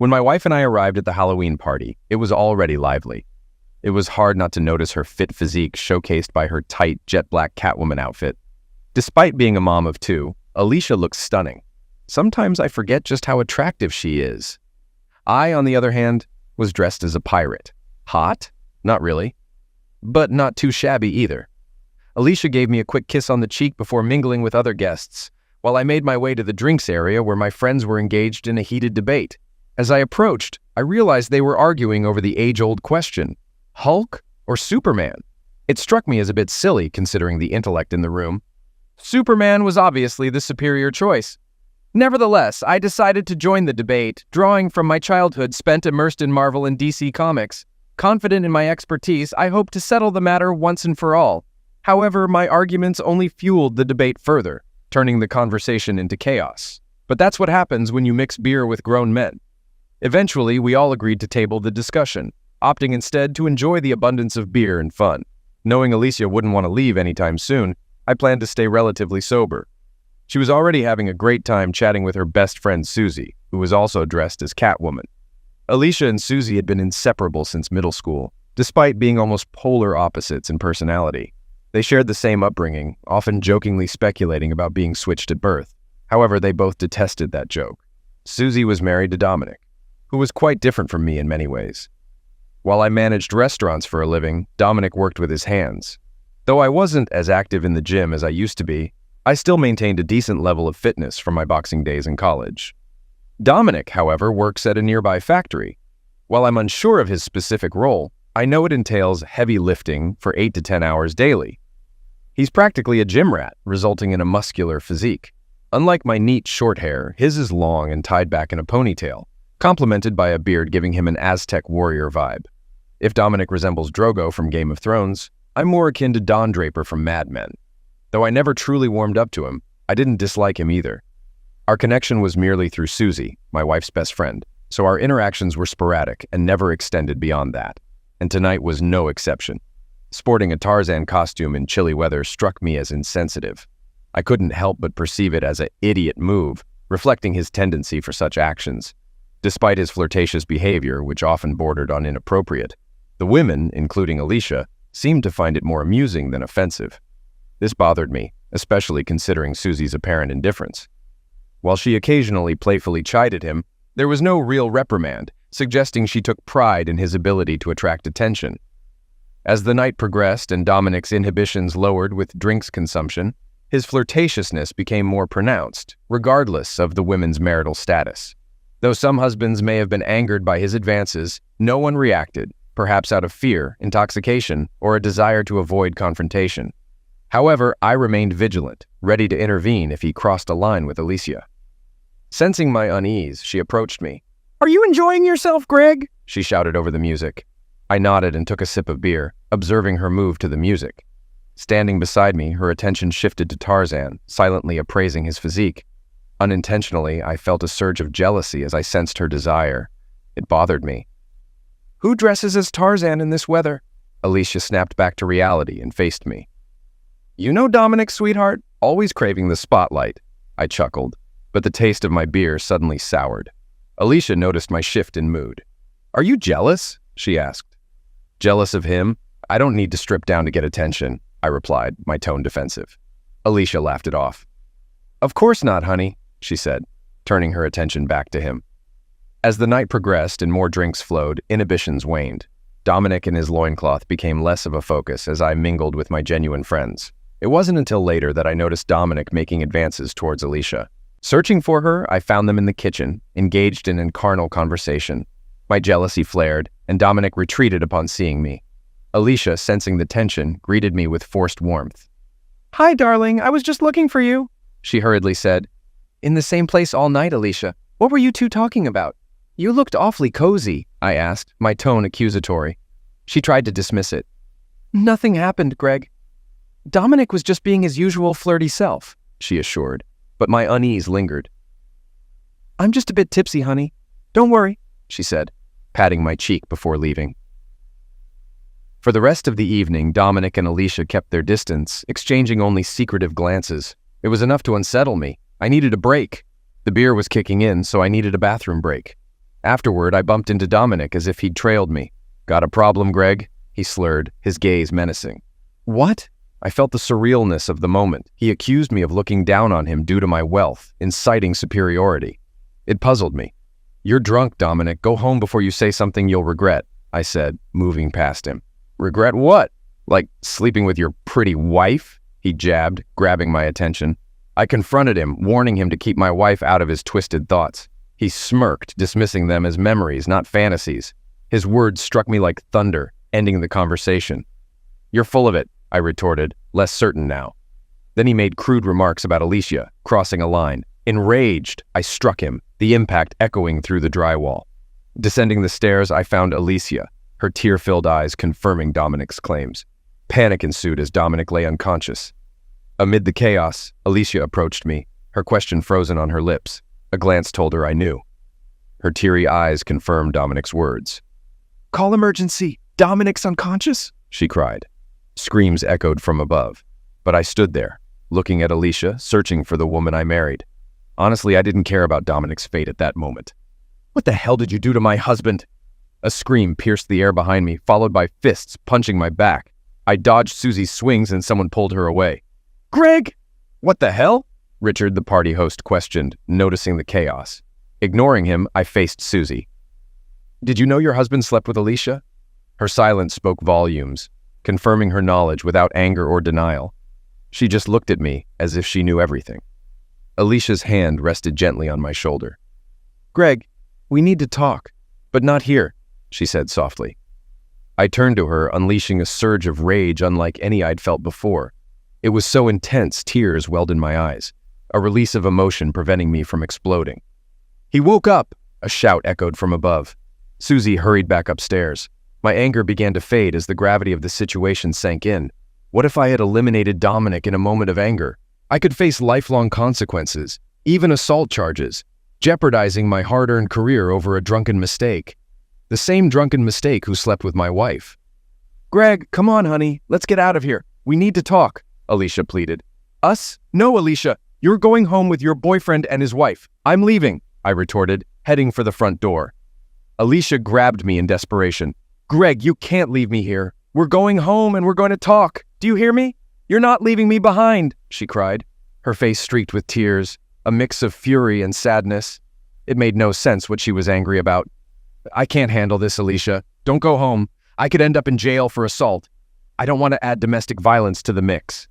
When my wife and I arrived at the Halloween party, it was already lively. It was hard not to notice her fit physique showcased by her tight, jet-black Catwoman outfit. Despite being a mom of two, Alicia looks stunning. Sometimes I forget just how attractive she is. I, on the other hand, was dressed as a pirate. Hot? Not really. But not too shabby either. Alicia gave me a quick kiss on the cheek before mingling with other guests, while I made my way to the drinks area where my friends were engaged in a heated debate. As I approached, I realized they were arguing over the age-old question, Hulk or Superman? It struck me as a bit silly considering the intellect in the room. Superman was obviously the superior choice. Nevertheless, I decided to join the debate, drawing from my childhood spent immersed in Marvel and DC comics. Confident in my expertise, I hoped to settle the matter once and for all. However, my arguments only fueled the debate further, turning the conversation into chaos. But that's what happens when you mix beer with grown men. Eventually, we all agreed to table the discussion, opting instead to enjoy the abundance of beer and fun. Knowing Alicia wouldn't want to leave anytime soon, I planned to stay relatively sober. She was already having a great time chatting with her best friend Susie, who was also dressed as Catwoman. Alicia and Susie had been inseparable since middle school, despite being almost polar opposites in personality. They shared the same upbringing, often jokingly speculating about being switched at birth. However, they both detested that joke. Susie was married to Dominic, who was quite different from me in many ways. While I managed restaurants for a living, Dominic worked with his hands. Though I wasn't as active in the gym as I used to be, I still maintained a decent level of fitness from my boxing days in college. Dominic, however, works at a nearby factory. While I'm unsure of his specific role, I know it entails heavy lifting for 8 to 10 hours daily. He's practically a gym rat, resulting in a muscular physique. Unlike my neat short hair, his is long and tied back in a ponytail, complemented by a beard giving him an Aztec warrior vibe. If Dominic resembles Drogo from Game of Thrones, I'm more akin to Don Draper from Mad Men. Though I never truly warmed up to him, I didn't dislike him either. Our connection was merely through Susie, my wife's best friend, so our interactions were sporadic and never extended beyond that. And tonight was no exception. Sporting a Tarzan costume in chilly weather struck me as insensitive. I couldn't help but perceive it as an idiot move, reflecting his tendency for such actions. Despite his flirtatious behavior, which often bordered on inappropriate, the women, including Alicia, seemed to find it more amusing than offensive. This bothered me, especially considering Susie's apparent indifference. While she occasionally playfully chided him, there was no real reprimand, suggesting she took pride in his ability to attract attention. As the night progressed and Dominic's inhibitions lowered with drinks consumption, his flirtatiousness became more pronounced, regardless of the women's marital status. Though some husbands may have been angered by his advances, no one reacted, perhaps out of fear, intoxication, or a desire to avoid confrontation. However, I remained vigilant, ready to intervene if he crossed a line with Alicia. Sensing my unease, she approached me. "Are you enjoying yourself, Greg?" she shouted over the music. I nodded and took a sip of beer, observing her move to the music. Standing beside me, her attention shifted to Tarzan, silently appraising his physique. Unintentionally, I felt a surge of jealousy as I sensed her desire. It bothered me. "Who dresses as Tarzan in this weather?" Alicia snapped back to reality and faced me. "You know Dominic, sweetheart, always craving the spotlight." I chuckled, but the taste of my beer suddenly soured. Alicia noticed my shift in mood. "Are you jealous?" she asked. "Jealous of him? I don't need to strip down to get attention," I replied, my tone defensive. Alicia laughed it off. "Of course not, honey," she said, turning her attention back to him. As the night progressed and more drinks flowed, inhibitions waned. Dominic and his loincloth became less of a focus as I mingled with my genuine friends. It wasn't until later that I noticed Dominic making advances towards Alicia. Searching for her, I found them in the kitchen, engaged in a carnal conversation. My jealousy flared, and Dominic retreated upon seeing me. Alicia, sensing the tension, greeted me with forced warmth. "Hi, darling, I was just looking for you," she hurriedly said. "In the same place all night, Alicia. What were you two talking about?" "You looked awfully cozy," I asked, my tone accusatory. She tried to dismiss it. "Nothing happened, Greg. Dominic was just being his usual flirty self," she assured, but my unease lingered. "I'm just a bit tipsy, honey. Don't worry," she said, patting my cheek before leaving. For the rest of the evening, Dominic and Alicia kept their distance, exchanging only secretive glances. It was enough to unsettle me. I needed a break. The beer was kicking in, so I needed a bathroom break. Afterward, I bumped into Dominic as if he'd trailed me. "Got a problem, Greg?" he slurred, his gaze menacing. "What?" I felt the surrealness of the moment. He accused me of looking down on him due to my wealth, inciting superiority. It puzzled me. "You're drunk, Dominic. Go home before you say something you'll regret," I said, moving past him. "Regret what? Like sleeping with your pretty wife?" he jabbed, grabbing my attention. I confronted him, warning him to keep my wife out of his twisted thoughts. He smirked, dismissing them as memories, not fantasies. His words struck me like thunder, ending the conversation. "You're full of it," I retorted, less certain now. Then he made crude remarks about Alicia, crossing a line. Enraged, I struck him, the impact echoing through the drywall. Descending the stairs, I found Alicia, her tear-filled eyes confirming Dominic's claims. Panic ensued as Dominic lay unconscious. Amid the chaos, Alicia approached me, her question frozen on her lips. A glance told her I knew. Her teary eyes confirmed Dominic's words. "Call emergency! Dominic's unconscious!" she cried. Screams echoed from above, but I stood there, looking at Alicia, searching for the woman I married. Honestly, I didn't care about Dominic's fate at that moment. "What the hell did you do to my husband?" A scream pierced the air behind me, followed by fists punching my back. I dodged Susie's swings and someone pulled her away. "Greg!" "What the hell?" Richard, the party host, questioned, noticing the chaos. Ignoring him, I faced Susie. "Did you know your husband slept with Alicia?" Her silence spoke volumes, confirming her knowledge without anger or denial. She just looked at me as if she knew everything. Alicia's hand rested gently on my shoulder. "Greg, we need to talk, but not here," she said softly. I turned to her, unleashing a surge of rage unlike any I'd felt before. It was so intense, tears welled in my eyes, a release of emotion preventing me from exploding. "He woke up!" a shout echoed from above. Susie hurried back upstairs. My anger began to fade as the gravity of the situation sank in. What if I had eliminated Dominic in a moment of anger? I could face lifelong consequences, even assault charges, jeopardizing my hard-earned career over a drunken mistake. The same drunken mistake who slept with my wife. "Greg, come on, honey. Let's get out of here. We need to talk," Alicia pleaded. "Us? No, Alicia. You're going home with your boyfriend and his wife. I'm leaving," I retorted, heading for the front door. Alicia grabbed me in desperation. "Greg, you can't leave me here. We're going home and we're going to talk. Do you hear me? You're not leaving me behind," she cried, her face streaked with tears, a mix of fury and sadness. It made no sense what she was angry about. "I can't handle this, Alicia. Don't go home. I could end up in jail for assault. I don't want to add domestic violence to the mix."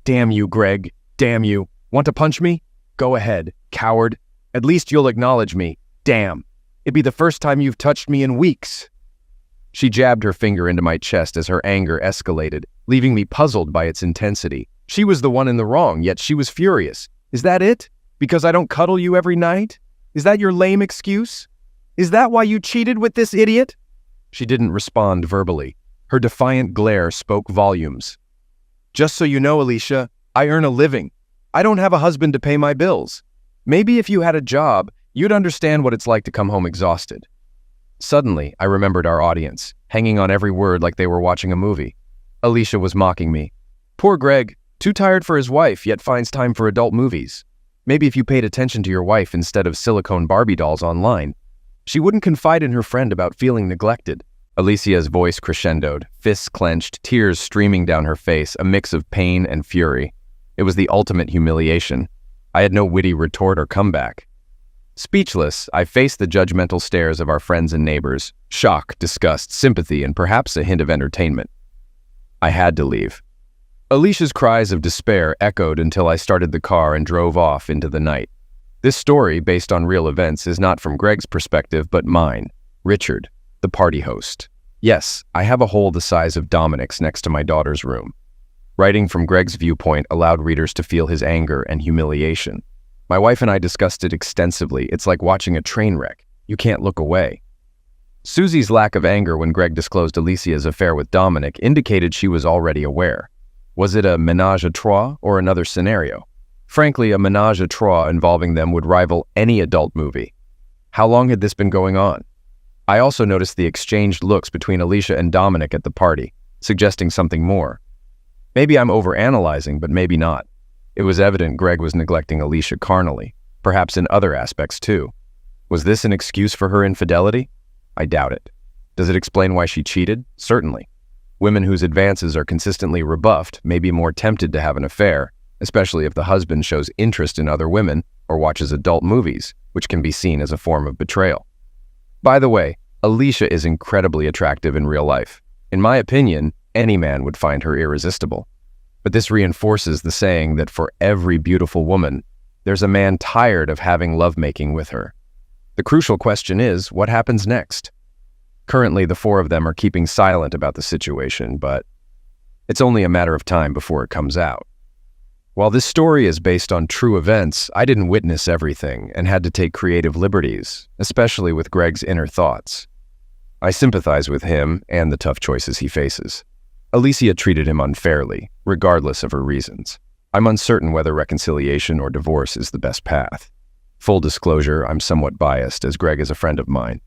"Damn you, Greg. Damn you. Want to punch me? Go ahead, coward. At least you'll acknowledge me. Damn. It'd be the first time you've touched me in weeks." She jabbed her finger into my chest as her anger escalated, leaving me puzzled by its intensity. She was the one in the wrong, yet she was furious. "Is that it? Because I don't cuddle you every night? Is that your lame excuse? Is that why you cheated with this idiot?" She didn't respond verbally. Her defiant glare spoke volumes. "Just so you know, Alicia, I earn a living. I don't have a husband to pay my bills. Maybe if you had a job, you'd understand what it's like to come home exhausted." Suddenly, I remembered our audience, hanging on every word like they were watching a movie. Alicia was mocking me. "Poor Greg, too tired for his wife, yet finds time for adult movies. Maybe if you paid attention to your wife instead of silicone Barbie dolls online, she wouldn't confide in her friend about feeling neglected." Alicia's voice crescendoed, fists clenched, tears streaming down her face, a mix of pain and fury. It was the ultimate humiliation. I had no witty retort or comeback. Speechless, I faced the judgmental stares of our friends and neighbors, shock, disgust, sympathy, and perhaps a hint of entertainment. I had to leave. Alicia's cries of despair echoed until I started the car and drove off into the night. This story, based on real events, is not from Greg's perspective, but mine, Richard, the party host. Yes, I have a hole the size of Dominic's next to my daughter's room. Writing from Greg's viewpoint allowed readers to feel his anger and humiliation. My wife and I discussed it extensively. It's like watching a train wreck. You can't look away. Susie's lack of anger when Greg disclosed Alicia's affair with Dominic indicated she was already aware. Was it a ménage à trois or another scenario? Frankly, a ménage à trois involving them would rival any adult movie. How long had this been going on? I also noticed the exchanged looks between Alicia and Dominic at the party, suggesting something more. Maybe I'm overanalyzing, but maybe not. It was evident Greg was neglecting Alicia carnally, perhaps in other aspects too. Was this an excuse for her infidelity? I doubt it. Does it explain why she cheated? Certainly. Women whose advances are consistently rebuffed may be more tempted to have an affair, especially if the husband shows interest in other women or watches adult movies, which can be seen as a form of betrayal. By the way, Alicia is incredibly attractive in real life. In my opinion, any man would find her irresistible. But this reinforces the saying that for every beautiful woman, there's a man tired of having lovemaking with her. The crucial question is, what happens next? Currently, the four of them are keeping silent about the situation, but it's only a matter of time before it comes out. While this story is based on true events, I didn't witness everything and had to take creative liberties, especially with Greg's inner thoughts. I sympathize with him and the tough choices he faces. Alicia treated him unfairly, regardless of her reasons. I'm uncertain whether reconciliation or divorce is the best path. Full disclosure, I'm somewhat biased, as Greg is a friend of mine.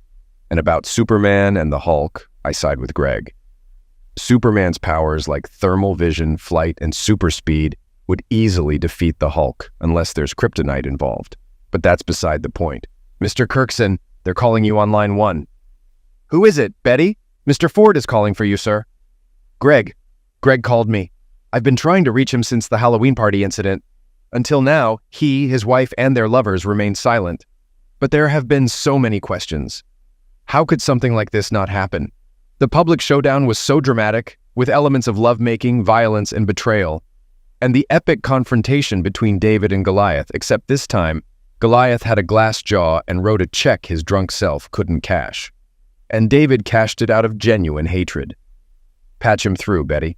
And about Superman and the Hulk, I side with Greg. Superman's powers like thermal vision, flight, and super speed would easily defeat the Hulk unless there's kryptonite involved. But that's beside the point. Mr. Kirkson, they're calling you on line 1. Who is it, Betty? Mr. Ford is calling for you, sir. Greg called me. I've been trying to reach him since the Halloween party incident. Until now, he, his wife, and their lovers remained silent. But there have been so many questions. How could something like this not happen? The public showdown was so dramatic, with elements of lovemaking, violence, and betrayal. And the epic confrontation between David and Goliath, except this time, Goliath had a glass jaw and wrote a check his drunk self couldn't cash. And David cashed it out of genuine hatred. Patch him through, Betty.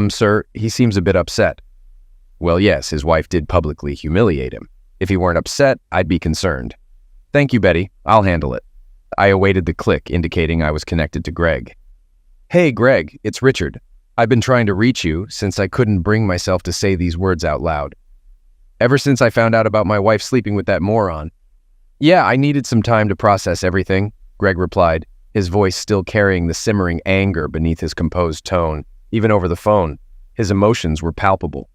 Sir, he seems a bit upset. Well, yes, his wife did publicly humiliate him. If he weren't upset, I'd be concerned. Thank you, Betty. I'll handle it. I awaited the click indicating I was connected to Greg. Hey, Greg, it's Richard. I've been trying to reach you since I couldn't bring myself to say these words out loud. Ever since I found out about my wife sleeping with that moron. Yeah, I needed some time to process everything, Greg replied, his voice still carrying the simmering anger beneath his composed tone. Even over the phone, his emotions were palpable.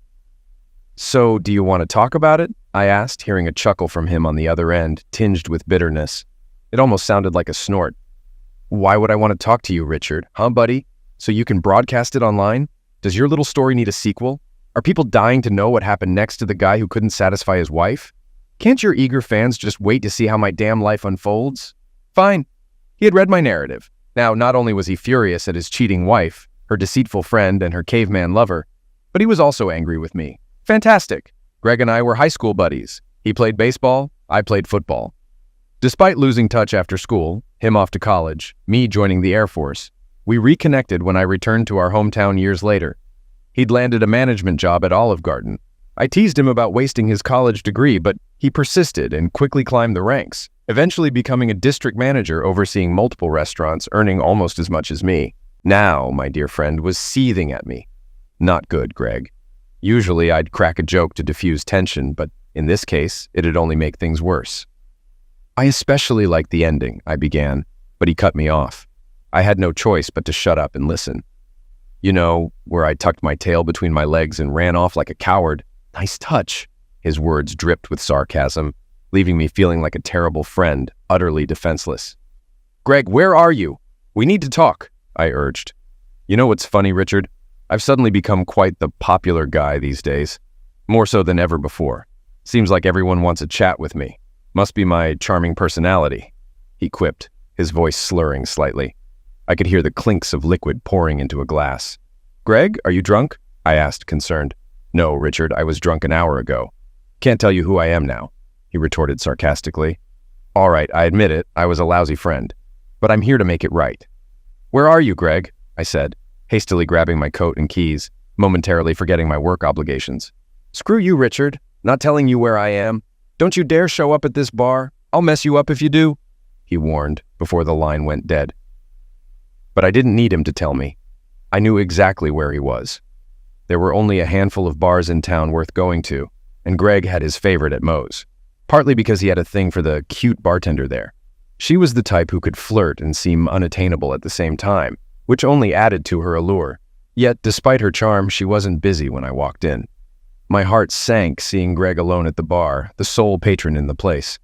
So, do you want to talk about it? I asked, hearing a chuckle from him on the other end, tinged with bitterness. It almost sounded like a snort. Why would I want to talk to you, Richard? Huh, buddy? So you can broadcast it online? Does your little story need a sequel? Are people dying to know what happened next to the guy who couldn't satisfy his wife? Can't your eager fans just wait to see how my damn life unfolds? Fine. He had read my narrative. Now, not only was he furious at his cheating wife, her deceitful friend, and her caveman lover, but he was also angry with me. Fantastic. Greg and I were high school buddies. He played baseball, I played football. Despite losing touch after school, him off to college, me joining the Air Force, we reconnected when I returned to our hometown years later. He'd landed a management job at Olive Garden. I teased him about wasting his college degree, but he persisted and quickly climbed the ranks, eventually becoming a district manager overseeing multiple restaurants, earning almost as much as me. Now, my dear friend was seething at me. Not good, Greg. Usually I'd crack a joke to diffuse tension, but in this case, it'd only make things worse. I especially liked the ending, I began, but he cut me off. I had no choice but to shut up and listen. You know, where I tucked my tail between my legs and ran off like a coward. Nice touch. His words dripped with sarcasm, leaving me feeling like a terrible friend, utterly defenseless. Greg, where are you? We need to talk, I urged. You know what's funny, Richard? I've suddenly become quite the popular guy these days, more so than ever before. Seems like everyone wants a chat with me. Must be my charming personality, he quipped, his voice slurring slightly. I could hear the clinks of liquid pouring into a glass. Greg, are you drunk? I asked, concerned. No, Richard, I was drunk an hour ago. Can't tell you who I am now, he retorted sarcastically. All right, I admit it, I was a lousy friend, but I'm here to make it right. Where are you, Greg? I said, hastily grabbing my coat and keys, momentarily forgetting my work obligations. Screw you, Richard. Not telling you where I am. Don't you dare show up at this bar. I'll mess you up if you do, he warned before the line went dead. But I didn't need him to tell me. I knew exactly where he was. There were only a handful of bars in town worth going to, and Greg had his favorite at Moe's, partly because he had a thing for the cute bartender there. She was the type who could flirt and seem unattainable at the same time, which only added to her allure. Yet, despite her charm, she wasn't busy when I walked in. My heart sank seeing Greg alone at the bar, the sole patron in the place.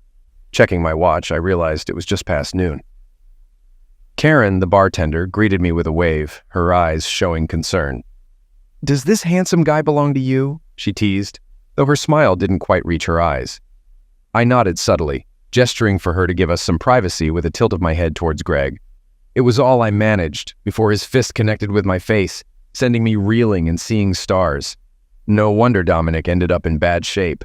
Checking my watch, I realized it was just past noon. Karen, the bartender, greeted me with a wave, her eyes showing concern. "Does this handsome guy belong to you?" she teased, though her smile didn't quite reach her eyes. I nodded subtly, gesturing for her to give us some privacy with a tilt of my head towards Greg. It was all I managed before his fist connected with my face, sending me reeling and seeing stars. No wonder Dominic ended up in bad shape.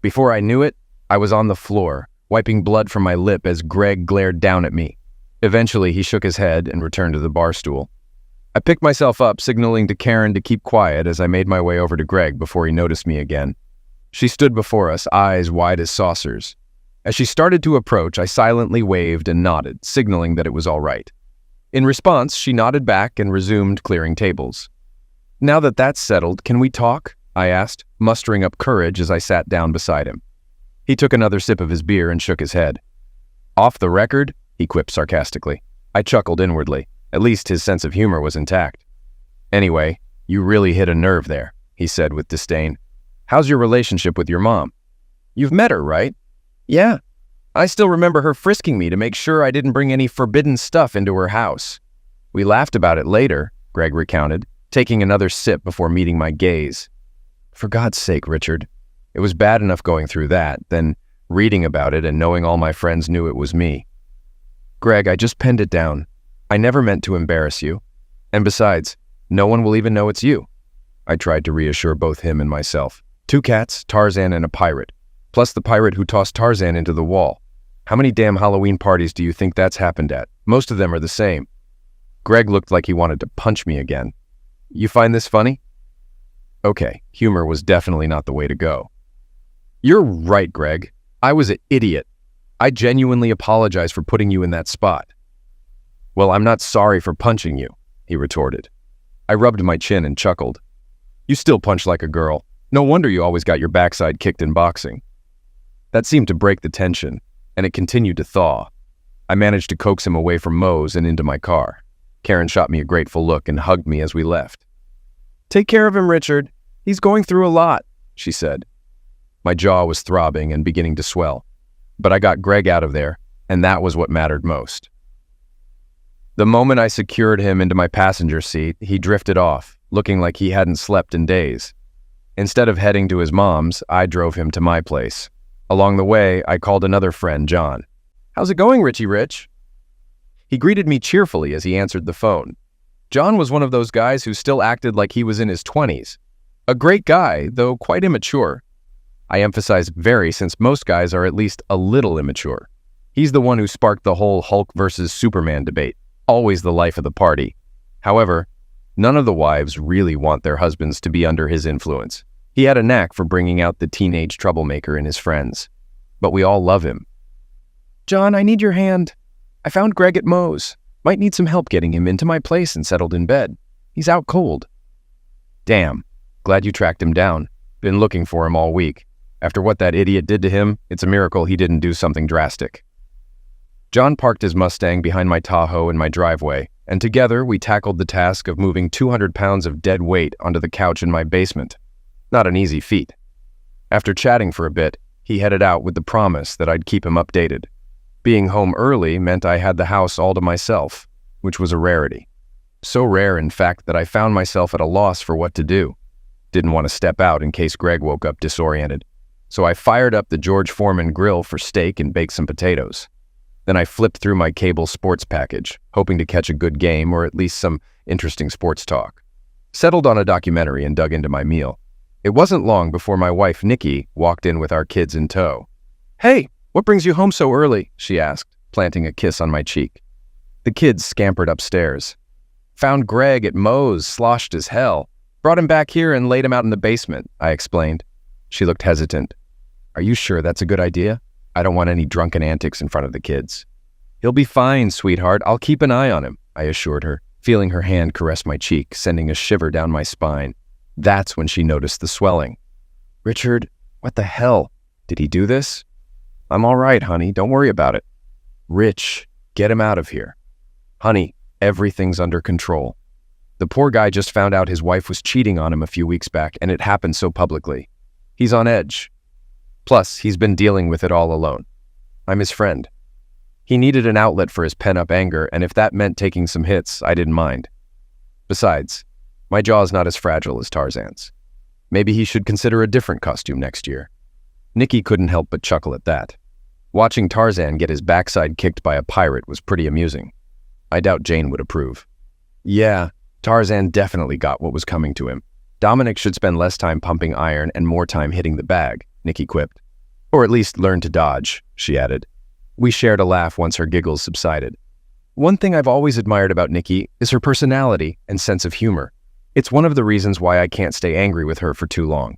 Before I knew it, I was on the floor, wiping blood from my lip as Greg glared down at me. Eventually, he shook his head and returned to the bar stool. I picked myself up, signaling to Karen to keep quiet as I made my way over to Greg before he noticed me again. She stood before us, eyes wide as saucers. As she started to approach, I silently waved and nodded, signaling that it was all right. In response, she nodded back and resumed clearing tables. "Now that that's settled, can we talk?" I asked, mustering up courage as I sat down beside him. He took another sip of his beer and shook his head. "Off the record?" he quipped sarcastically. I chuckled inwardly. At least his sense of humor was intact. "Anyway, you really hit a nerve there," he said with disdain. "How's your relationship with your mom? You've met her, right?" "Yeah. I still remember her frisking me to make sure I didn't bring any forbidden stuff into her house." "We laughed about it later," Greg recounted, taking another sip before meeting my gaze. "For God's sake, Richard. It was bad enough going through that, then reading about it and knowing all my friends knew it was me." "Greg, I just penned it down. I never meant to embarrass you. And besides, no one will even know it's you." I tried to reassure both him and myself. 2 cats, Tarzan, and a pirate. Plus the pirate who tossed Tarzan into the wall. How many damn Halloween parties do you think that's happened at? Most of them are the same. Greg looked like he wanted to punch me again. "You find this funny?" Okay, humor was definitely not the way to go. "You're right, Greg. I was an idiot. I genuinely apologize for putting you in that spot." "Well, I'm not sorry for punching you," he retorted. I rubbed my chin and chuckled. "You still punch like a girl. No wonder you always got your backside kicked in boxing." That seemed to break the tension, and it continued to thaw. I managed to coax him away from Moe's and into my car. Karen shot me a grateful look and hugged me as we left. "Take care of him, Richard. He's going through a lot," she said. My jaw was throbbing and beginning to swell, but I got Greg out of there, and that was what mattered most. The moment I secured him into my passenger seat, he drifted off, looking like he hadn't slept in days. Instead of heading to his mom's, I drove him to my place. Along the way, I called another friend, John. "How's it going, Richie Rich?" He greeted me cheerfully as he answered the phone. John was one of those guys who still acted like he was in his 20s. A great guy, though quite immature. I emphasize very, since most guys are at least a little immature. He's the one who sparked the whole Hulk versus Superman debate, always the life of the party. However, none of the wives really want their husbands to be under his influence. He had a knack for bringing out the teenage troublemaker in his friends. But we all love him. "John, I need your hand. I found Greg at Moe's. Might need some help getting him into my place and settled in bed. He's out cold." "Damn. Glad you tracked him down. Been looking for him all week. After what that idiot did to him, it's a miracle he didn't do something drastic." John parked his Mustang behind my Tahoe in my driveway, and together we tackled the task of moving 200 pounds of dead weight onto the couch in my basement. Not an easy feat. After chatting for a bit, he headed out with the promise that I'd keep him updated. Being home early meant I had the house all to myself, which was a rarity. So rare, in fact, that I found myself at a loss for what to do. Didn't want to step out in case Greg woke up disoriented, so I fired up the George Foreman grill for steak and baked some potatoes. Then I flipped through my cable sports package, hoping to catch a good game or at least some interesting sports talk. Settled on a documentary and dug into my meal. It wasn't long before my wife, Nikki, walked in with our kids in tow. "Hey, what brings you home so early?" she asked, planting a kiss on my cheek. The kids scampered upstairs. "Found Greg at Moe's, sloshed as hell. Brought him back here and laid him out in the basement," I explained. She looked hesitant. "Are you sure that's a good idea? I don't want any drunken antics in front of the kids." "He'll be fine, sweetheart. I'll keep an eye on him," I assured her, feeling her hand caress my cheek, sending a shiver down my spine. That's when she noticed the swelling. "Richard, what the hell? Did he do this?" "I'm all right, honey. Don't worry about it." "Rich, get him out of here." "Honey, everything's under control. The poor guy just found out his wife was cheating on him a few weeks back, and it happened so publicly. He's on edge. Plus, he's been dealing with it all alone." I'm his friend. He needed an outlet for his pent-up anger, and if that meant taking some hits, I didn't mind. Besides, my jaw's not as fragile as Tarzan's. Maybe he should consider a different costume next year. Nikki couldn't help but chuckle at that. Watching Tarzan get his backside kicked by a pirate was pretty amusing. I doubt Jane would approve. Yeah, Tarzan definitely got what was coming to him. Dominic should spend less time pumping iron and more time hitting the bag, Nikki quipped. Or at least learn to dodge, she added. We shared a laugh once her giggles subsided. One thing I've always admired about Nikki is her personality and sense of humor. It's one of the reasons why I can't stay angry with her for too long.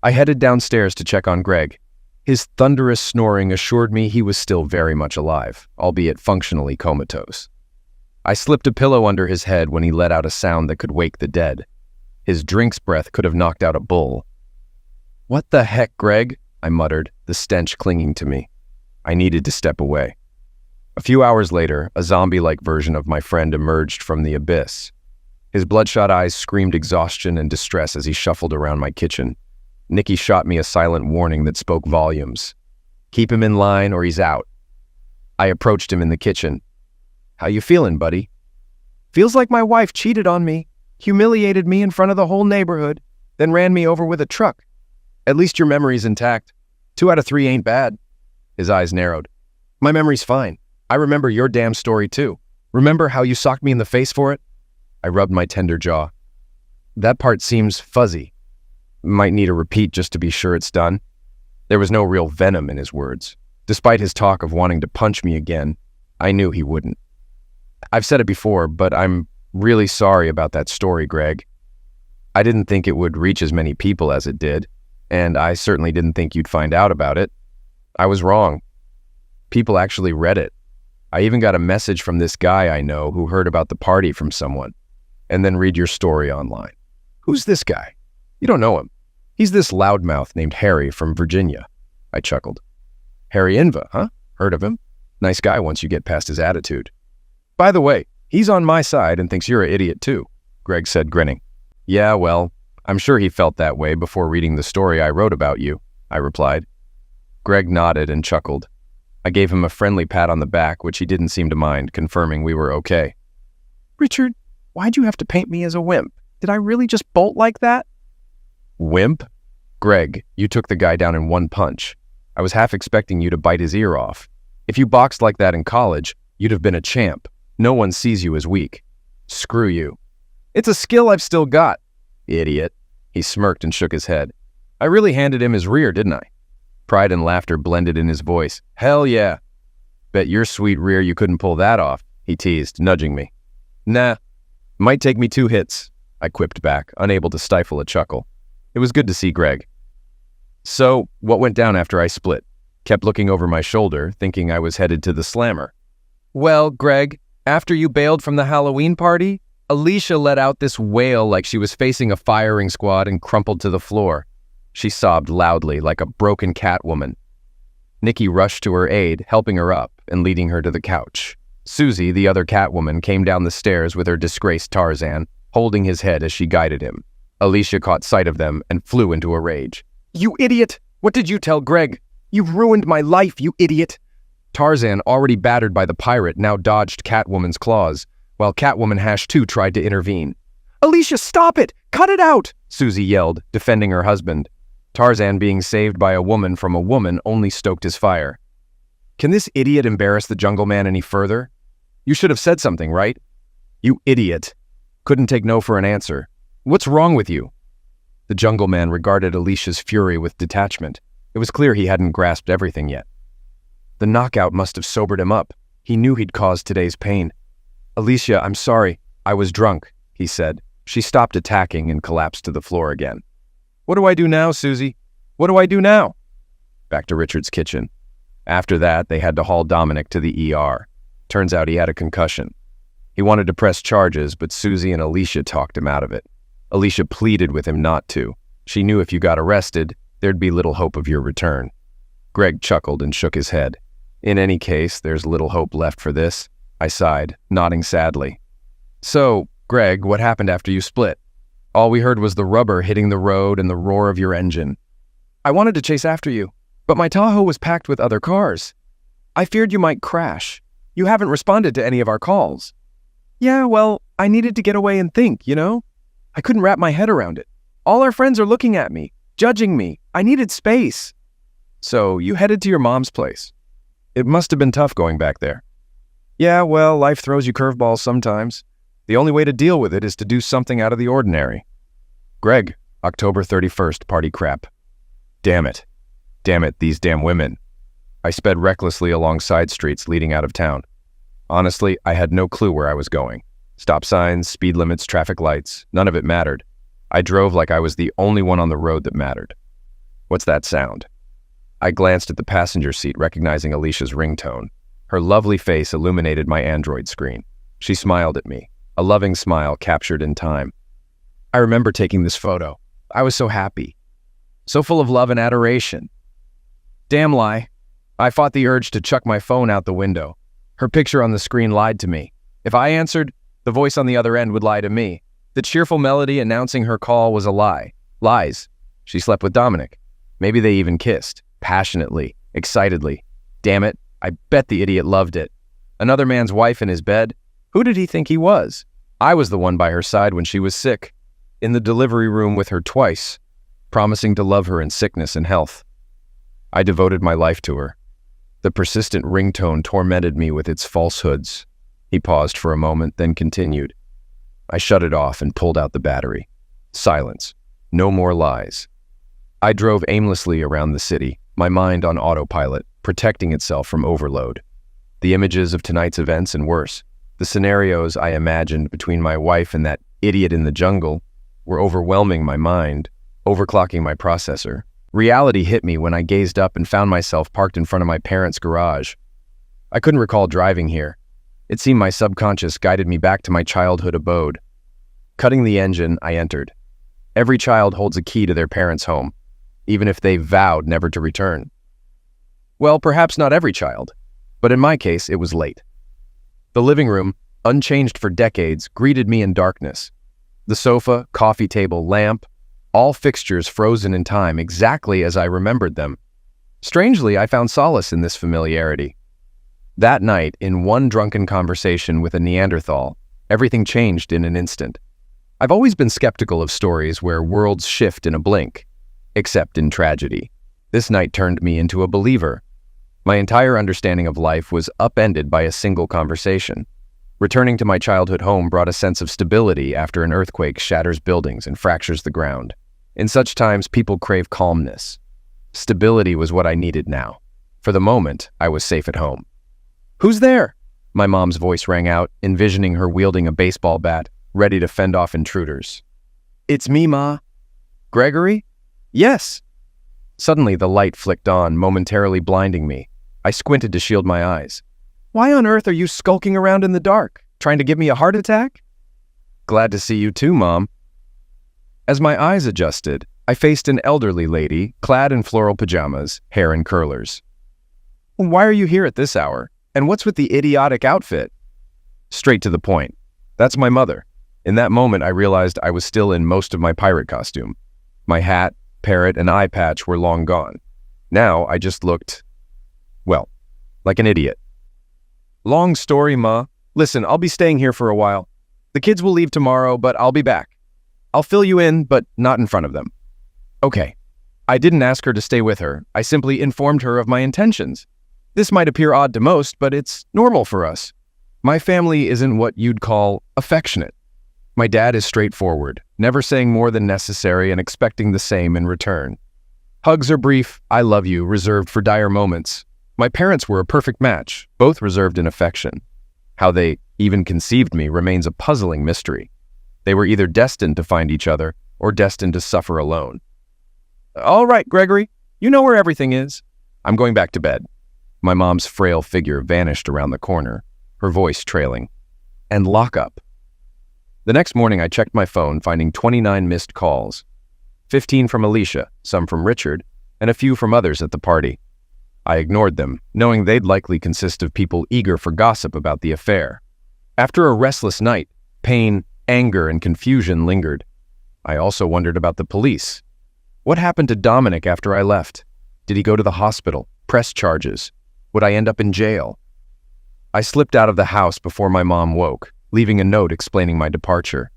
I headed downstairs to check on Greg. His thunderous snoring assured me he was still very much alive, albeit functionally comatose. I slipped a pillow under his head when he let out a sound that could wake the dead. His drink's breath could have knocked out a bull. What the heck, Greg? I muttered, the stench clinging to me. I needed to step away. A few hours later, a zombie-like version of my friend emerged from the abyss. His bloodshot eyes screamed exhaustion and distress as he shuffled around my kitchen. Nikki shot me a silent warning that spoke volumes. Keep him in line or he's out. I approached him in the kitchen. How you feeling, buddy? Feels like my wife cheated on me, humiliated me in front of the whole neighborhood, then ran me over with a truck. At least your memory's intact. 2 out of 3 ain't bad. His eyes narrowed. My memory's fine. I remember your damn story too. Remember how you socked me in the face for it? I rubbed my tender jaw. That part seems fuzzy. Might need a repeat just to be sure it's done. There was no real venom in his words. Despite his talk of wanting to punch me again, I knew he wouldn't. I've said it before, but I'm really sorry about that story, Greg. I didn't think it would reach as many people as it did, and I certainly didn't think you'd find out about it. I was wrong. People actually read it. I even got a message from this guy I know who heard about the party from someone, and then read your story online. Who's this guy? You don't know him. He's this loudmouth named Harry from Virginia. I chuckled. Harry Inva, huh? Heard of him? Nice guy once you get past his attitude. By the way, he's on my side and thinks you're an idiot too, Greg said, grinning. Yeah, well, I'm sure he felt that way before reading the story I wrote about you, I replied. Greg nodded and chuckled. I gave him a friendly pat on the back, which he didn't seem to mind, confirming we were okay. Richard, why'd you have to paint me as a wimp? Did I really just bolt like that? Wimp? Greg, you took the guy down in one punch. I was half expecting you to bite his ear off. If you boxed like that in college, you'd have been a champ. No one sees you as weak. Screw you. It's a skill I've still got. Idiot. He smirked and shook his head. I really handed him his rear, didn't I? Pride and laughter blended in his voice. Hell yeah. Bet your sweet rear you couldn't pull that off, he teased, nudging me. Nah. Might take me 2 hits, I quipped back, unable to stifle a chuckle. It was good to see Greg. So, what went down after I split? Kept looking over my shoulder, thinking I was headed to the slammer. Well, Greg, after you bailed from the Halloween party, Alicia let out this wail like she was facing a firing squad and crumpled to the floor. She sobbed loudly like a broken Catwoman. Nikki rushed to her aid, helping her up and leading her to the couch. Susie, the other Catwoman, came down the stairs with her disgraced Tarzan, holding his head as she guided him. Alicia caught sight of them and flew into a rage. You idiot! What did you tell Greg? You've ruined my life, you idiot! Tarzan, already battered by the pirate, now dodged Catwoman's claws, while Catwoman #2 tried to intervene. Alicia, stop it! Cut it out! Susie yelled, defending her husband. Tarzan, being saved by a woman from a woman, only stoked his fire. Can this idiot embarrass the Jungle Man any further? You should have said something, right? You idiot. Couldn't take no for an answer. What's wrong with you? The Jungle Man regarded Alicia's fury with detachment. It was clear he hadn't grasped everything yet. The knockout must have sobered him up. He knew he'd caused today's pain. Alicia, I'm sorry. I was drunk, he said. She stopped attacking and collapsed to the floor again. What do I do now, Susie? What do I do now? Back to Richard's kitchen. After that, they had to haul Dominic to the ER. Turns out he had a concussion. He wanted to press charges, but Susie and Alicia talked him out of it. Alicia pleaded with him not to. She knew if you got arrested, there'd be little hope of your return. Greg chuckled and shook his head. In any case, there's little hope left for this, I sighed, nodding sadly. So, Greg, what happened after you split? All we heard was the rubber hitting the road and the roar of your engine. I wanted to chase after you, but my Tahoe was packed with other cars. I feared you might crash. You haven't responded to any of our calls. Yeah, well, I needed to get away and think, you know? I couldn't wrap my head around it. All our friends are looking at me, judging me. I needed space. So you headed to your mom's place. It must have been tough going back there. Yeah, well, life throws you curveballs sometimes. The only way to deal with it is to do something out of the ordinary. Greg, October 31st, party crap. Damn it. Damn it, these damn women. I sped recklessly along side streets leading out of town. Honestly, I had no clue where I was going. Stop signs, speed limits, traffic lights, none of it mattered. I drove like I was the only one on the road that mattered. What's that sound? I glanced at the passenger seat, recognizing Alicia's ringtone. Her lovely face illuminated my Android screen. She smiled at me, a loving smile captured in time. I remember taking this photo. I was so happy. So full of love and adoration. Damn lie. I fought the urge to chuck my phone out the window. Her picture on the screen lied to me. If I answered, the voice on the other end would lie to me. The cheerful melody announcing her call was a lie. Lies. She slept with Dominic. Maybe they even kissed. Passionately. Excitedly. Damn it. I bet the idiot loved it. Another man's wife in his bed? Who did he think he was? I was the one by her side when she was sick. In the delivery room with her twice. Promising to love her in sickness and health. I devoted my life to her. The persistent ringtone tormented me with its falsehoods. He paused for a moment, then continued. I shut it off and pulled out the battery. Silence. No more lies. I drove aimlessly around the city, my mind on autopilot, protecting itself from overload. The images of tonight's events and worse, the scenarios I imagined between my wife and that idiot in the jungle, were overwhelming my mind, overclocking my processor. Reality hit me when I gazed up and found myself parked in front of my parents' garage. I couldn't recall driving here. It seemed my subconscious guided me back to my childhood abode. Cutting the engine, I entered. Every child holds a key to their parents' home, even if they vowed never to return. Well, perhaps not every child, but in my case, it was late. The living room, unchanged for decades, greeted me in darkness. The sofa, coffee table, lamp, all fixtures frozen in time exactly as I remembered them. Strangely, I found solace in this familiarity. That night, in one drunken conversation with a Neanderthal, everything changed in an instant. I've always been skeptical of stories where worlds shift in a blink, except in tragedy. This night turned me into a believer. My entire understanding of life was upended by a single conversation. Returning to my childhood home brought a sense of stability after an earthquake shatters buildings and fractures the ground. In such times, people crave calmness. Stability was what I needed now. For the moment, I was safe at home. Who's there? My mom's voice rang out, envisioning her wielding a baseball bat, ready to fend off intruders. It's me, Ma. Gregory? Yes. Suddenly, the light flicked on, momentarily blinding me. I squinted to shield my eyes. Why on earth are you skulking around in the dark? Trying to give me a heart attack? Glad to see you too, Mom. As my eyes adjusted, I faced an elderly lady, clad in floral pajamas, hair in curlers. Why are you here at this hour? And what's with the idiotic outfit? Straight to the point. That's my mother. In that moment, I realized I was still in most of my pirate costume. My hat, parrot, and eye patch were long gone. Now, I just looked, well, like an idiot. Long story, Ma. Listen, I'll be staying here for a while. The kids will leave tomorrow, but I'll be back. I'll fill you in, but not in front of them. Okay. I didn't ask her to stay with her. I simply informed her of my intentions. This might appear odd to most, but it's normal for us. My family isn't what you'd call affectionate. My dad is straightforward, never saying more than necessary and expecting the same in return. Hugs are brief, I love you, reserved for dire moments. My parents were a perfect match, both reserved in affection. How they even conceived me remains a puzzling mystery. They were either destined to find each other or destined to suffer alone. All right, Gregory, you know where everything is. I'm going back to bed. My mom's frail figure vanished around the corner, her voice trailing. And lock up. The next morning, I checked my phone, finding 29 missed calls. 15 from Alicia, some from Richard, and a few from others at the party. I ignored them, knowing they'd likely consist of people eager for gossip about the affair. After a restless night, pain, anger, and confusion lingered. I also wondered about the police. What happened to Dominic after I left? Did he go to the hospital, press charges? Would I end up in jail? I slipped out of the house before my mom woke, leaving a note explaining my departure.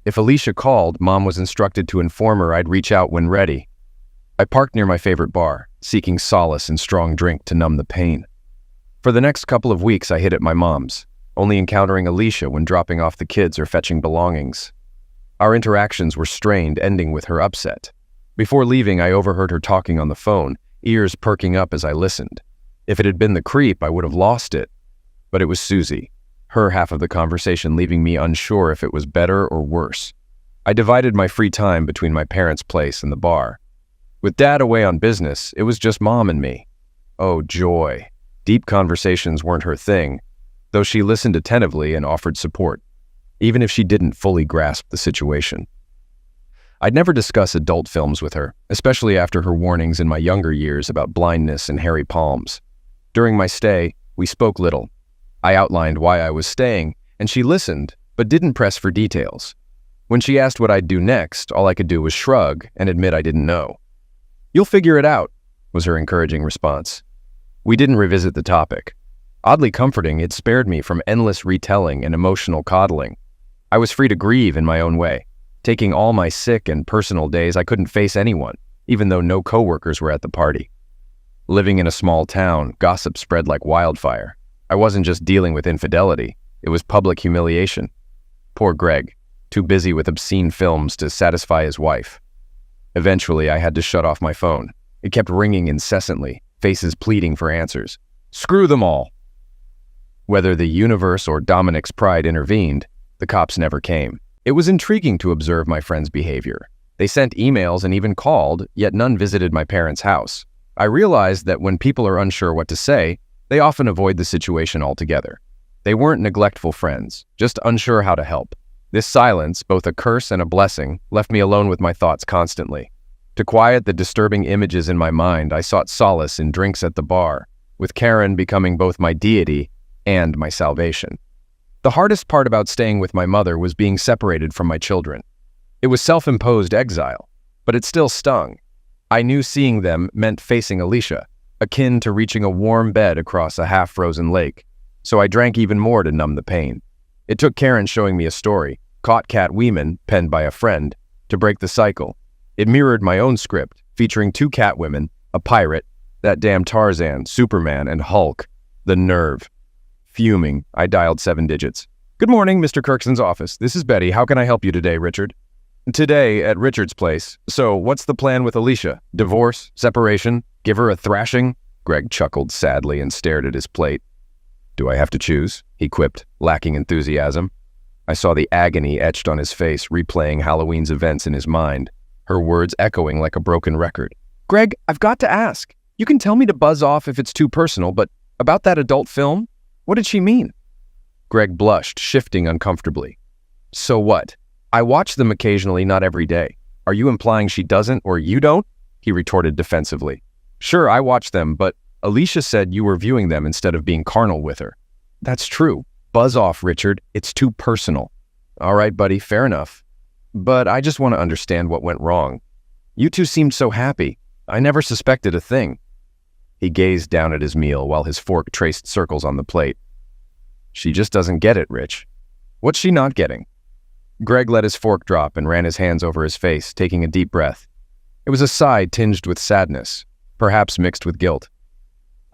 If Alicia called, Mom was instructed to inform her I'd reach out when ready. I parked near my favorite bar, seeking solace in strong drink to numb the pain. For the next couple of weeks, I hid at my mom's, only encountering Alicia when dropping off the kids or fetching belongings. Our interactions were strained, ending with her upset. Before leaving, I overheard her talking on the phone, ears perking up as I listened. If it had been the creep, I would have lost it. But it was Susie, her half of the conversation leaving me unsure if it was better or worse. I divided my free time between my parents' place and the bar. With Dad away on business, it was just Mom and me. Oh, joy. Deep conversations weren't her thing, though she listened attentively and offered support, even if she didn't fully grasp the situation. I'd never discuss adult films with her, especially after her warnings in my younger years about blindness and hairy palms. During my stay, we spoke little. I outlined why I was staying, and she listened, but didn't press for details. When she asked what I'd do next, all I could do was shrug and admit I didn't know. "You'll figure it out," was her encouraging response. We didn't revisit the topic. Oddly comforting, it spared me from endless retelling and emotional coddling. I was free to grieve in my own way, taking all my sick and personal days. I couldn't face anyone, even though no coworkers were at the party. Living in a small town, gossip spread like wildfire. I wasn't just dealing with infidelity, it was public humiliation. Poor Greg, too busy with obscene films to satisfy his wife. Eventually, I had to shut off my phone. It kept ringing incessantly, faces pleading for answers. Screw them all. Whether the universe or Dominic's pride intervened, the cops never came. It was intriguing to observe my friends' behavior. They sent emails and even called, yet none visited my parents' house. I realized that when people are unsure what to say, they often avoid the situation altogether. They weren't neglectful friends, just unsure how to help. This silence, both a curse and a blessing, left me alone with my thoughts constantly. To quiet the disturbing images in my mind, I sought solace in drinks at the bar, with Karen becoming both my deity and my salvation. The hardest part about staying with my mother was being separated from my children. It was self-imposed exile, but it still stung. I knew seeing them meant facing Alicia, akin to reaching a warm bed across a half-frozen lake, so I drank even more to numb the pain. It took Karen showing me a story, Caught Cat Women, penned by a friend, to break the cycle. It mirrored my own script, featuring 2 cat women, a pirate, that damn Tarzan, Superman, and Hulk. The nerve. Fuming, I dialed 7 digits. "Good morning, Mr. Kirkson's office. This is Betty. How can I help you today, Richard?" "Today, at Richard's place. So, what's the plan with Alicia? Divorce? Separation? Give her a thrashing?" Greg chuckled sadly and stared at his plate. "Do I have to choose?" he quipped, lacking enthusiasm. I saw the agony etched on his face, replaying Halloween's events in his mind, her words echoing like a broken record. "Greg, I've got to ask. You can tell me to buzz off if it's too personal, but about that adult film? What did she mean?" Greg blushed, shifting uncomfortably. "So what? I watch them occasionally, not every day. Are you implying she doesn't or you don't?" he retorted defensively. "Sure, I watch them, but Alicia said you were viewing them instead of being carnal with her." "That's true. Buzz off, Richard. It's too personal." "All right, buddy, fair enough. But I just want to understand what went wrong. You two seemed so happy. I never suspected a thing." He gazed down at his meal while his fork traced circles on the plate. "She just doesn't get it, Rich." "What's she not getting?" Greg let his fork drop and ran his hands over his face, taking a deep breath. It was a sigh tinged with sadness, perhaps mixed with guilt.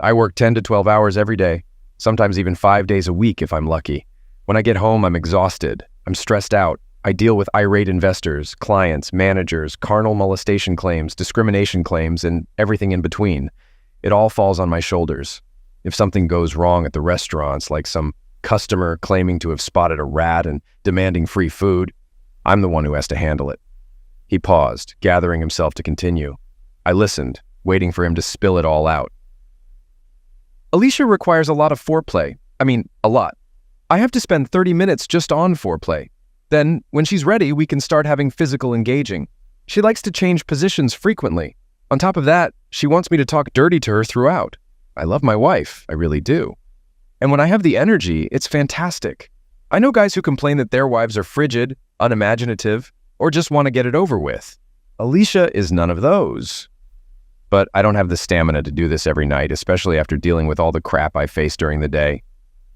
"I work 10 to 12 hours every day, sometimes even 5 days a week if I'm lucky. When I get home, I'm exhausted. I'm stressed out. I deal with irate investors, clients, managers, carnal molestation claims, discrimination claims, and everything in between. It all falls on my shoulders. If something goes wrong at the restaurants, like some customer claiming to have spotted a rat and demanding free food, I'm the one who has to handle it." He paused, gathering himself to continue. I listened, waiting for him to spill it all out. "Alicia requires a lot of foreplay. A lot. I have to spend 30 minutes just on foreplay. Then, when she's ready, we can start having physical engaging. She likes to change positions frequently. On top of that, she wants me to talk dirty to her throughout. I love my wife, I really do. And when I have the energy, it's fantastic. I know guys who complain that their wives are frigid, unimaginative, or just want to get it over with. Alicia is none of those." But I don't have the stamina to do this every night, especially after dealing with all the crap I face during the day.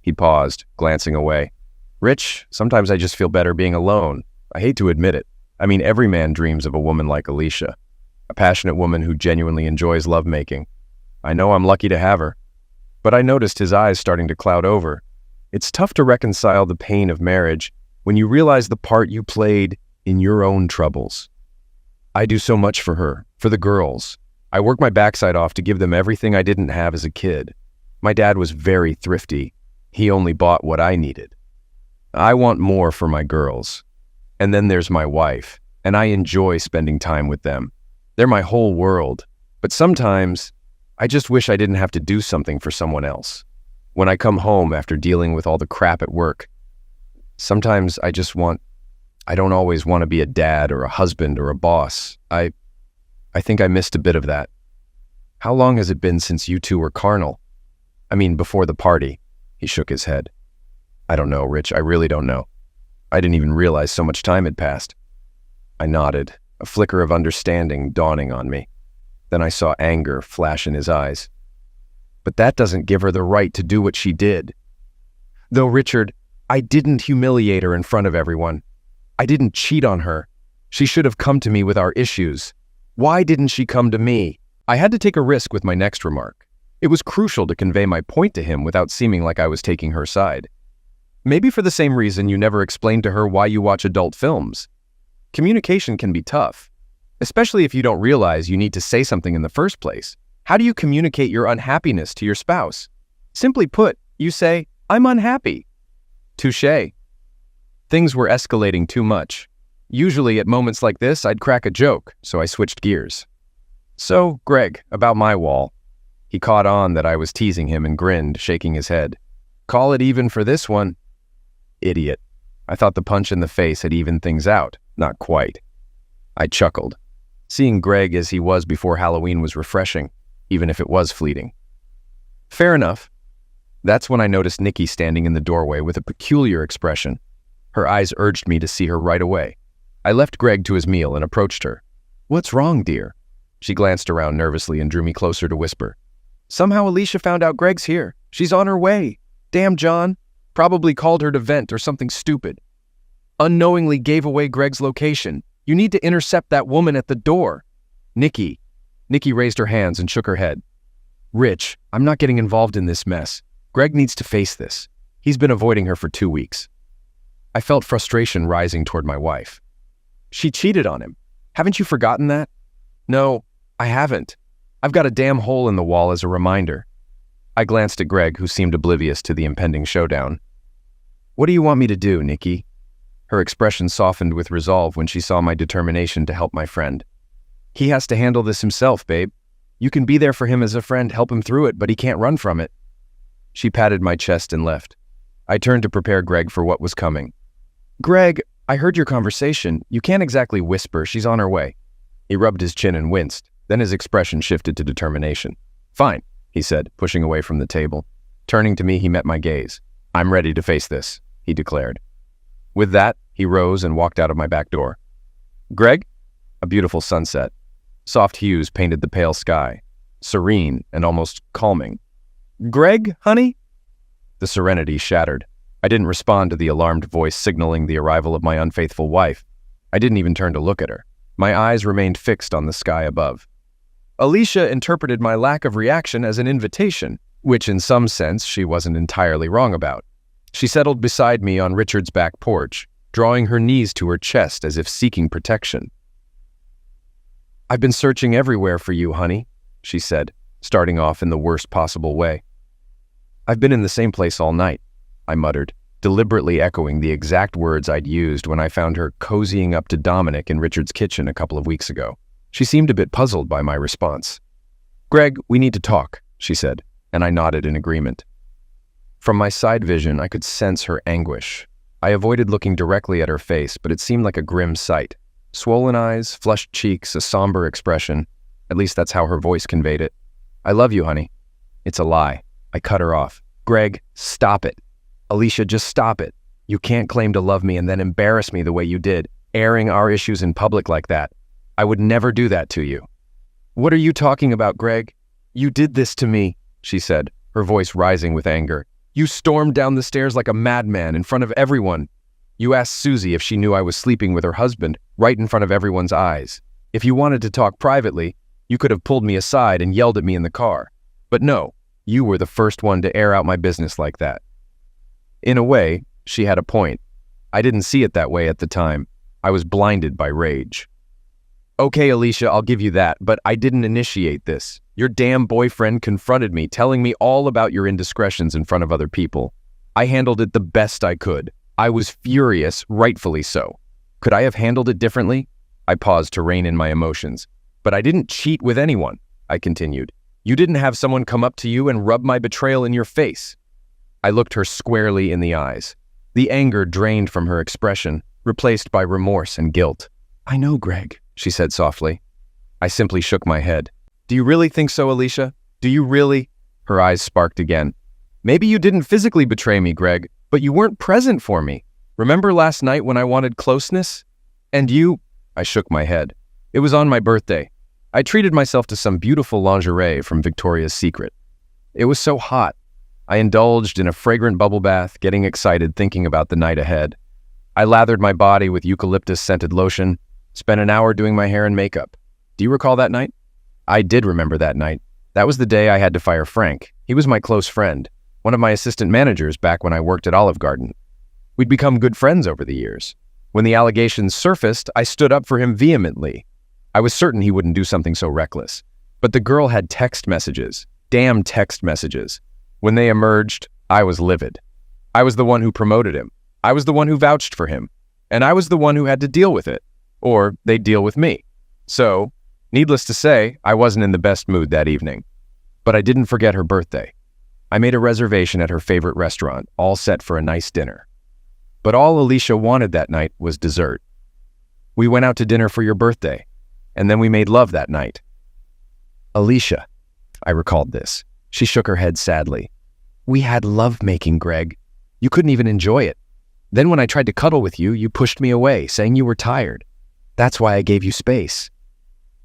He paused, glancing away. Rich, sometimes I just feel better being alone. I hate to admit it. I mean, every man dreams of a woman like Alicia, a passionate woman who genuinely enjoys lovemaking. I know I'm lucky to have her. But I noticed his eyes starting to cloud over. It's tough to reconcile the pain of marriage when you realize the part you played in your own troubles. I do so much for her, for the girls. I work my backside off to give them everything I didn't have as a kid. My dad was very thrifty. He only bought what I needed. I want more for my girls. And then there's my wife, and I enjoy spending time with them. They're my whole world. But sometimes, I just wish I didn't have to do something for someone else. When I come home after dealing with all the crap at work, sometimes I don't always want to be a dad or a husband or a boss. I think I missed a bit of that. How long has it been since you two were carnal? I mean, before the party. He shook his head. I don't know, Rich. I really don't know. I didn't even realize so much time had passed. I nodded, a flicker of understanding dawning on me. Then I saw anger flash in his eyes. But that doesn't give her the right to do what she did. Though, Richard, I didn't humiliate her in front of everyone. I didn't cheat on her. She should have come to me with our issues. Why didn't she come to me? I had to take a risk with my next remark. It was crucial to convey my point to him without seeming like I was taking her side. Maybe for the same reason you never explained to her why you watch adult films. Communication can be tough, especially if you don't realize you need to say something in the first place. How do you communicate your unhappiness to your spouse? Simply put, you say, "I'm unhappy." Touché. Things were escalating too much. Usually at moments like this, I'd crack a joke, so I switched gears. "So, Greg, about my wall." He caught on that I was teasing him and grinned, shaking his head. "Call it even for this one." Idiot. I thought the punch in the face had evened things out. Not quite. I chuckled. Seeing Greg as he was before Halloween was refreshing, even if it was fleeting. Fair enough. That's when I noticed Nikki standing in the doorway with a peculiar expression. Her eyes urged me to see her right away. I left Greg to his meal and approached her. "What's wrong, dear?" She glanced around nervously and drew me closer to whisper. "Somehow Alicia found out Greg's here. She's on her way. Damn, John. Probably called her to vent or something stupid. Unknowingly gave away Greg's location. You need to intercept that woman at the door." Nikki raised her hands and shook her head. "Rich, I'm not getting involved in this mess. Greg needs to face this. He's been avoiding her for 2 weeks. I felt frustration rising toward my wife. She cheated on him. Haven't you forgotten that? No, I haven't. I've got a damn hole in the wall as a reminder. I glanced at Greg, who seemed oblivious to the impending showdown. What do you want me to do, Nikki? Her expression softened with resolve when she saw my determination to help my friend. He has to handle this himself, babe. You can be there for him as a friend, help him through it, but he can't run from it. She patted my chest and left. I turned to prepare Greg for what was coming. Greg, I heard your conversation. You can't exactly whisper. She's on her way. He rubbed his chin and winced. Then his expression shifted to determination. Fine, he said, pushing away from the table. Turning to me, he met my gaze. I'm ready to face this, he declared. With that, he rose and walked out of my back door. Greg? A beautiful sunset. Soft hues painted the pale sky, serene and almost calming. Greg, honey? The serenity shattered. I didn't respond to the alarmed voice signaling the arrival of my unfaithful wife. I didn't even turn to look at her. My eyes remained fixed on the sky above. Alicia interpreted my lack of reaction as an invitation, which in some sense she wasn't entirely wrong about. She settled beside me on Richard's back porch, drawing her knees to her chest as if seeking protection. I've been searching everywhere for you, honey, she said, starting off in the worst possible way. I've been in the same place all night, I muttered, deliberately echoing the exact words I'd used when I found her cozying up to Dominic in Richard's kitchen a couple of weeks ago. She seemed a bit puzzled by my response. Greg, we need to talk, she said, and I nodded in agreement. From my side vision, I could sense her anguish. I avoided looking directly at her face, but it seemed like a grim sight. Swollen eyes, flushed cheeks, a somber expression. At least that's how her voice conveyed it. I love you, honey. It's a lie. I cut her off. Greg, stop it. Alicia, just stop it. You can't claim to love me and then embarrass me the way you did, airing our issues in public like that. I would never do that to you. "What are you talking about, Greg? You did this to me," she said, her voice rising with anger. "You stormed down the stairs like a madman in front of everyone. You asked Susie if she knew I was sleeping with her husband right in front of everyone's eyes. If you wanted to talk privately, you could have pulled me aside and yelled at me in the car. But no, you were the first one to air out my business like that." In a way, she had a point. I didn't see it that way at the time. I was blinded by rage. "Okay, Alicia, I'll give you that, but I didn't initiate this. Your damn boyfriend confronted me, telling me all about your indiscretions in front of other people. I handled it the best I could. I was furious, rightfully so. Could I have handled it differently?" I paused to rein in my emotions. "But I didn't cheat with anyone," I continued. "You didn't have someone come up to you and rub my betrayal in your face." I looked her squarely in the eyes. The anger drained from her expression, replaced by remorse and guilt. "I know, Greg," she said softly. I simply shook my head. "Do you really think so, Alicia? Do you really?" Her eyes sparked again. "Maybe you didn't physically betray me, Greg, but you weren't present for me. Remember last night when I wanted closeness? And you—" I shook my head. "It was on my birthday. I treated myself to some beautiful lingerie from Victoria's Secret. It was so hot. I indulged in a fragrant bubble bath, getting excited thinking about the night ahead. I lathered my body with eucalyptus-scented lotion, spent an hour doing my hair and makeup. Do you recall that night?" I did remember that night. That was the day I had to fire Frank. He was my close friend, one of my assistant managers back when I worked at Olive Garden. We'd become good friends over the years. When the allegations surfaced, I stood up for him vehemently. I was certain he wouldn't do something so reckless. But the girl had text messages. Damn text messages. When they emerged, I was livid. I was the one who promoted him. I was the one who vouched for him. And I was the one who had to deal with it. Or they'd deal with me. So, needless to say, I wasn't in the best mood that evening. But I didn't forget her birthday. I made a reservation at her favorite restaurant, all set for a nice dinner. But all Alicia wanted that night was dessert. We went out to dinner for your birthday, and then we made love that night. Alicia, I recalled this. She shook her head sadly. We had love-making, Greg. You couldn't even enjoy it. Then when I tried to cuddle with you, you pushed me away, saying you were tired. That's why I gave you space.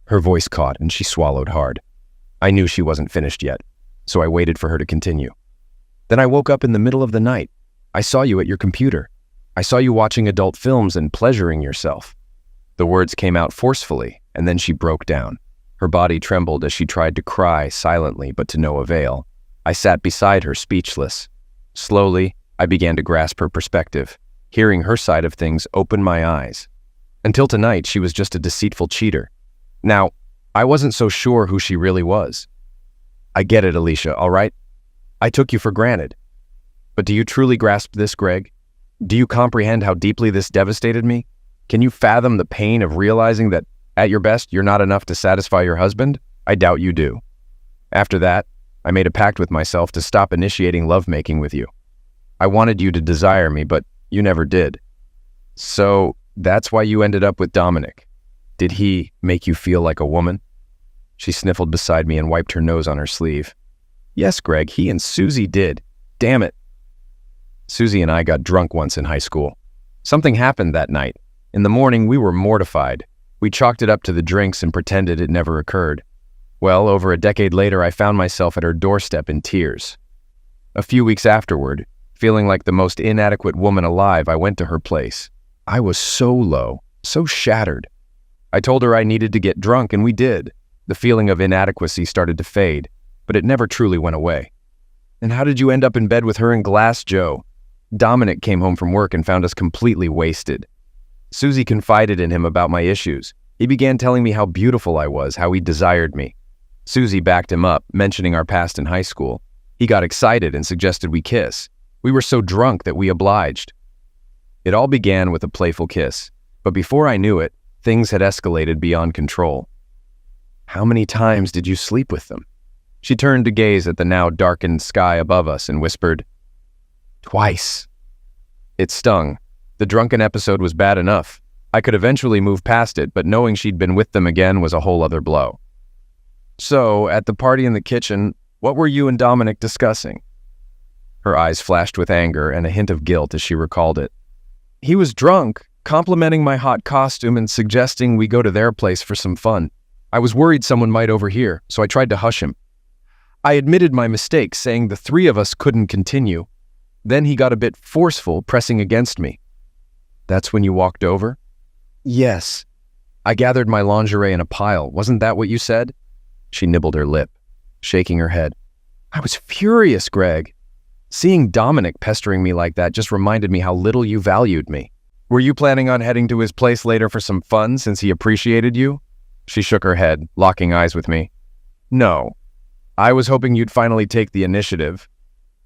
Her voice caught, and she swallowed hard. I knew she wasn't finished yet, so I waited for her to continue. Then I woke up in the middle of the night. I saw you at your computer. I saw you watching adult films and pleasuring yourself. The words came out forcefully, and then she broke down. Her body trembled as she tried to cry silently, but to no avail. I sat beside her, speechless. Slowly, I began to grasp her perspective. Hearing her side of things opened my eyes. Until tonight, she was just a deceitful cheater. Now, I wasn't so sure who she really was. I get it, Alicia, all right? I took you for granted. But do you truly grasp this, Greg? Do you comprehend how deeply this devastated me? Can you fathom the pain of realizing that, at your best, you're not enough to satisfy your husband? I doubt you do. After that, I made a pact with myself to stop initiating lovemaking with you. I wanted you to desire me, but you never did. So, that's why you ended up with Dominic. Did he make you feel like a woman? She sniffled beside me and wiped her nose on her sleeve. Yes, Greg, he and Susie did. Damn it. Susie and I got drunk once in high school. Something happened that night. In the morning, we were mortified. We chalked it up to the drinks and pretended it never occurred. Well, over a decade later, I found myself at her doorstep in tears. A few weeks afterward, feeling like the most inadequate woman alive, I went to her place. I was so low, so shattered. I told her I needed to get drunk, and we did. The feeling of inadequacy started to fade, but it never truly went away. And how did you end up in bed with her and Glass Joe? Dominic came home from work and found us completely wasted. Susie confided in him about my issues. He began telling me how beautiful I was, how he desired me. Susie backed him up, mentioning our past in high school. He got excited and suggested we kiss. We were so drunk that we obliged. It all began with a playful kiss, but before I knew it, things had escalated beyond control. How many times did you sleep with them? She turned to gaze at the now darkened sky above us and whispered, Twice. It stung. The drunken episode was bad enough. I could eventually move past it, but knowing she'd been with them again was a whole other blow. So, at the party in the kitchen, what were you and Dominic discussing? Her eyes flashed with anger and a hint of guilt as she recalled it. He was drunk, complimenting my hot costume and suggesting we go to their place for some fun. I was worried someone might overhear, so I tried to hush him. I admitted my mistake, saying the three of us couldn't continue. Then he got a bit forceful, pressing against me. That's when you walked over? Yes. I gathered my lingerie in a pile. Wasn't that what you said? She nibbled her lip, shaking her head. I was furious, Greg. Seeing Dominic pestering me like that just reminded me how little you valued me. Were you planning on heading to his place later for some fun since he appreciated you? She shook her head, locking eyes with me. No. I was hoping you'd finally take the initiative.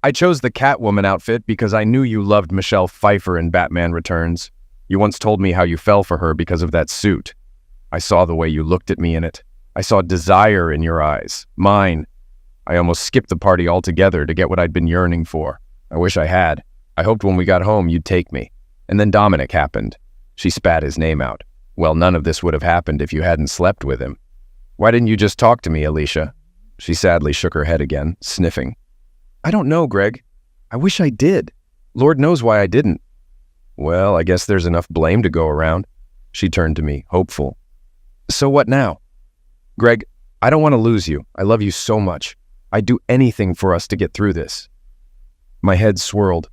I chose the Catwoman outfit because I knew you loved Michelle Pfeiffer in Batman Returns. You once told me how you fell for her because of that suit. I saw the way you looked at me in it. I saw desire in your eyes. Mine. I almost skipped the party altogether to get what I'd been yearning for. I wish I had. I hoped when we got home you'd take me. And then Dominic happened. She spat his name out. Well, none of this would have happened if you hadn't slept with him. Why didn't you just talk to me, Alicia? She sadly shook her head again, sniffing. I don't know, Greg. I wish I did. Lord knows why I didn't. Well, I guess there's enough blame to go around. She turned to me, hopeful. So what now? Greg, I don't want to lose you. I love you so much. I'd do anything for us to get through this. My head swirled.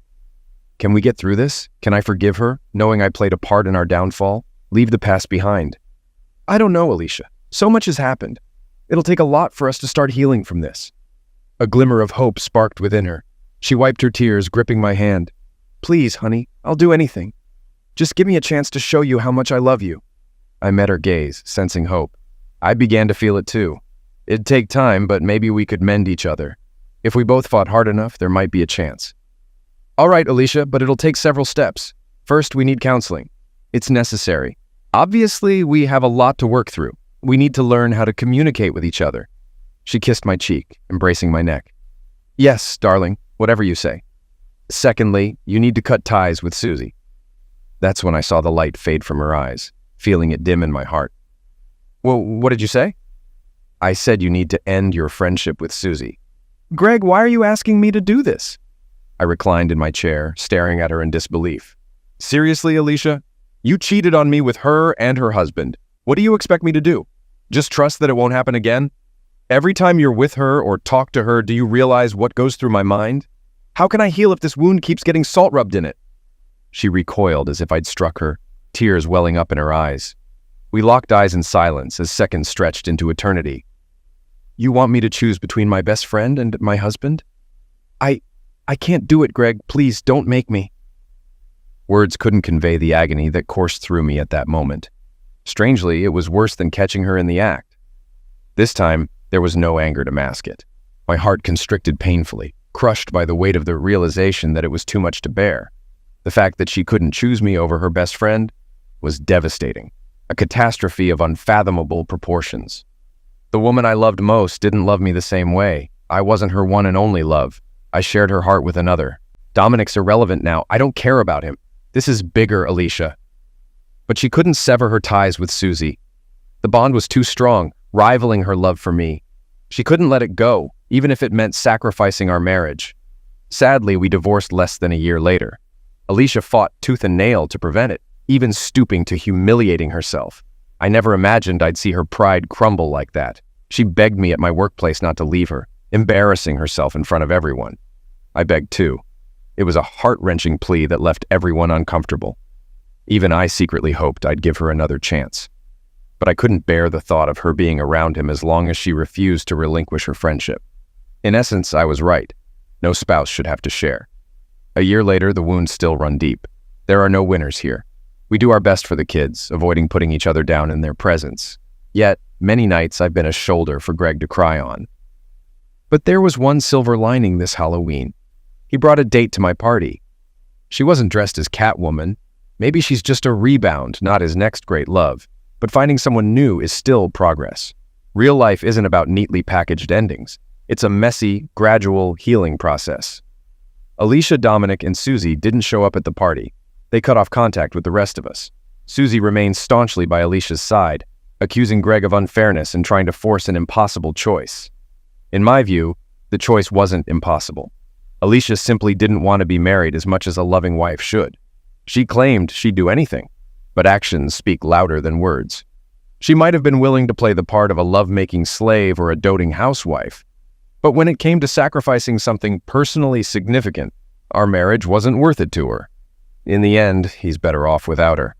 Can we get through this? Can I forgive her, knowing I played a part in our downfall? Leave the past behind? I don't know, Alicia. So much has happened. It'll take a lot for us to start healing from this. A glimmer of hope sparked within her. She wiped her tears, gripping my hand. Please, honey, I'll do anything. Just give me a chance to show you how much I love you. I met her gaze, sensing hope. I began to feel it too. It'd take time, but maybe we could mend each other. If we both fought hard enough, there might be a chance. All right, Alicia, but it'll take several steps. First, we need counseling. It's necessary. Obviously, we have a lot to work through. We need to learn how to communicate with each other. She kissed my cheek, embracing my neck. Yes, darling, whatever you say. Secondly, you need to cut ties with Susie. That's when I saw the light fade from her eyes, feeling it dim in my heart. Well, what did you say? I said you need to end your friendship with Susie. Greg, why are you asking me to do this? I reclined in my chair, staring at her in disbelief. Seriously, Alicia? You cheated on me with her and her husband. What do you expect me to do? Just trust that it won't happen again? Every time you're with her or talk to her, do you realize what goes through my mind? How can I heal if this wound keeps getting salt rubbed in it? She recoiled as if I'd struck her, tears welling up in her eyes. We locked eyes in silence as seconds stretched into eternity. You want me to choose between my best friend and my husband? I can't do it, Greg. Please don't make me. Words couldn't convey the agony that coursed through me at that moment. Strangely, it was worse than catching her in the act. This time, there was no anger to mask it. My heart constricted painfully, crushed by the weight of the realization that it was too much to bear. The fact that she couldn't choose me over her best friend was devastating, a catastrophe of unfathomable proportions. The woman I loved most didn't love me the same way. I wasn't her one and only love. I shared her heart with another. Dominic's irrelevant now. I don't care about him. This is bigger, Alicia. But she couldn't sever her ties with Susie. The bond was too strong, rivaling her love for me. She couldn't let it go, even if it meant sacrificing our marriage. Sadly, we divorced less than a year later. Alicia fought tooth and nail to prevent it, even stooping to humiliating herself. I never imagined I'd see her pride crumble like that. She begged me at my workplace not to leave her, embarrassing herself in front of everyone. I begged too. It was a heart-wrenching plea that left everyone uncomfortable. Even I secretly hoped I'd give her another chance. But I couldn't bear the thought of her being around him as long as she refused to relinquish her friendship. In essence, I was right. No spouse should have to share. A year later, the wounds still run deep. There are no winners here. We do our best for the kids, avoiding putting each other down in their presence. Yet, many nights I've been a shoulder for Greg to cry on. But there was one silver lining this Halloween. He brought a date to my party. She wasn't dressed as Catwoman. Maybe she's just a rebound, not his next great love. But finding someone new is still progress. Real life isn't about neatly packaged endings. It's a messy, gradual healing process. Alicia, Dominic, and Susie didn't show up at the party. They cut off contact with the rest of us. Susie remained staunchly by Alicia's side, accusing Greg of unfairness and trying to force an impossible choice. In my view, the choice wasn't impossible. Alicia simply didn't want to be married as much as a loving wife should. She claimed she'd do anything, but actions speak louder than words. She might have been willing to play the part of a love-making slave or a doting housewife. But when it came to sacrificing something personally significant, our marriage wasn't worth it to her. In the end, he's better off without her.